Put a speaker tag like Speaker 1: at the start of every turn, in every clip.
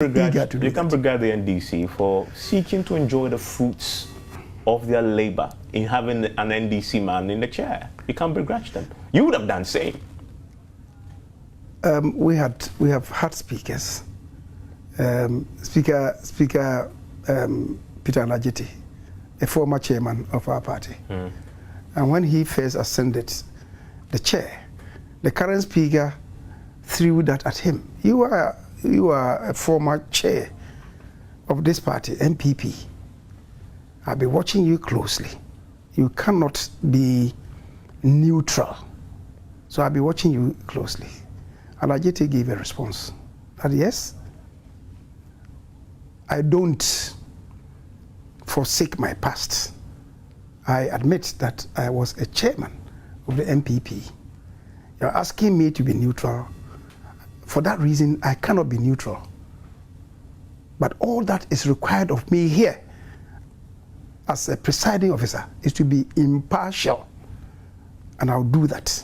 Speaker 1: You can regard the NDC for seeking to enjoy the fruits of their labor in having an NDC man in the chair. You can't begrudge them. You would have done the same.
Speaker 2: We have had speakers. Speaker Peter Alajiti, a former chairman of our party. And when he first ascended the chair, the current speaker threw that at him. You are a former chair of this party, MPP. I'll be watching you closely. You cannot be neutral. So I'll be watching you closely. Alajiti gave a response that yes, I don't forsake my past. I admit that I was a chairman of the MPP. You're asking me to be neutral. For that reason, I cannot be neutral. But all that is required of me here as a presiding officer is to be impartial, and I'll do that.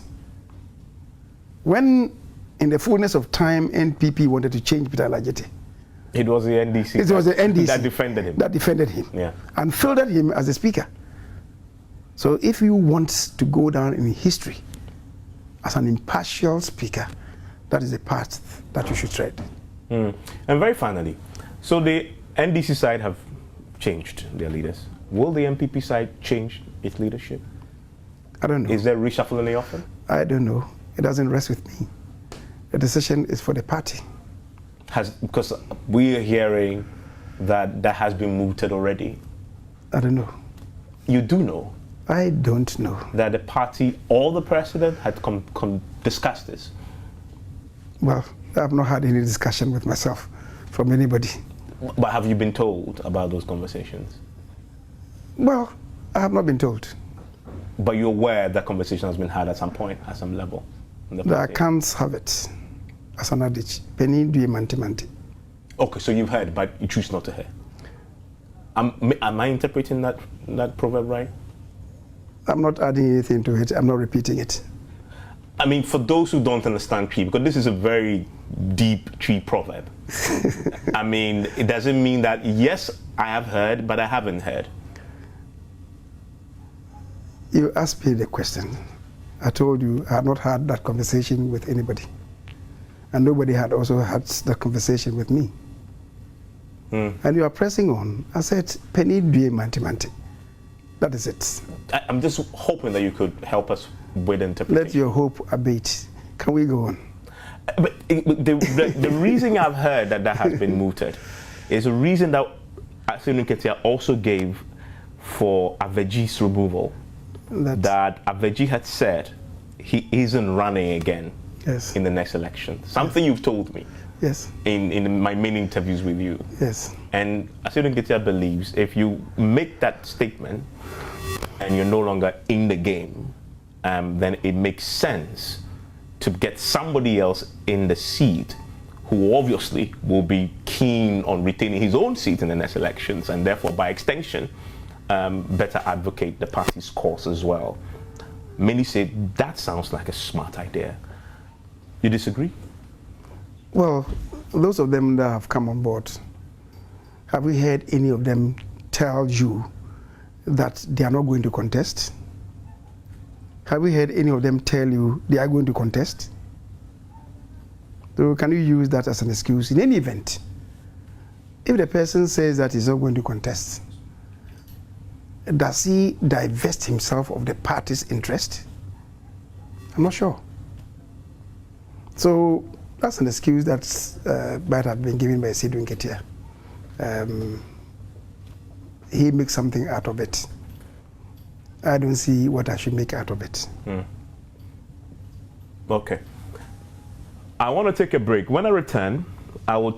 Speaker 2: When, in the fullness of time, NPP wanted to change Peter Alajiti,
Speaker 1: it was the NDC.
Speaker 2: It was the NDC
Speaker 1: that defended him.
Speaker 2: That defended him,
Speaker 1: yeah, and
Speaker 2: fielded him as the speaker. So if you want to go down in history as an impartial speaker, that is the path that you should tread.
Speaker 1: And very finally, so the NDC side have changed their leaders. Will the MPP side change its leadership?
Speaker 2: I don't know.
Speaker 1: Is there reshuffle in the offing?
Speaker 2: I don't know. It doesn't rest with me. The decision is for the party.
Speaker 1: Because we are hearing that that has been mooted already.
Speaker 2: I don't know.
Speaker 1: You do know?
Speaker 2: I don't know.
Speaker 1: That the party or the president had discussed this?
Speaker 2: Well, I've not had any discussion with myself from anybody.
Speaker 1: But have you been told about those conversations?
Speaker 2: Well, I have not been told.
Speaker 1: But you're aware that conversation has been had at some point, at some level?
Speaker 2: The accounts have it as an adage. Penny due manti.
Speaker 1: Okay, so you've heard, but you choose not to hear. Am I interpreting that proverb right?
Speaker 2: I'm not adding anything to it. I'm not repeating it.
Speaker 1: I mean, for those who don't understand tree, because this is a very deep tree proverb. I mean, it doesn't mean that, yes, I have heard, but I haven't heard.
Speaker 2: You asked me the question. I told you I had not had that conversation with anybody. And nobody had also had that conversation with me. And you are pressing on. I said, penny due manti. That is it.
Speaker 1: I'm just hoping that you could help us with interpretation.
Speaker 2: Let your hope abate. Can we go on?
Speaker 1: But the reason I've heard that has been mooted is a reason that Asenu Ketia also gave for Aveji's removal. That Aveji had said he isn't running again in the next election. Something you've told me.
Speaker 2: Yes.
Speaker 1: In my many interviews with you.
Speaker 2: Yes.
Speaker 1: And Asenu Ketia believes if you make that statement and you're no longer in the game, then it makes sense to get somebody else in the seat who obviously will be keen on retaining his own seat in the next elections, and therefore by extension better advocate the party's cause as well. Many say that sounds like a smart idea. You disagree?
Speaker 2: Well, those of them that have come on board, have we heard any of them tell you that they are not going to contest? Have we heard any of them tell you they are going to contest? So can you use that as an excuse? In any event, if the person says that he's not going to contest, does he divest himself of the party's interest? I'm not sure. So that's an excuse that might have been given by Sidwin Ketia. He makes something out of it. I don't see what I should make out of it.
Speaker 1: Okay. I want to take a break. When I return, I will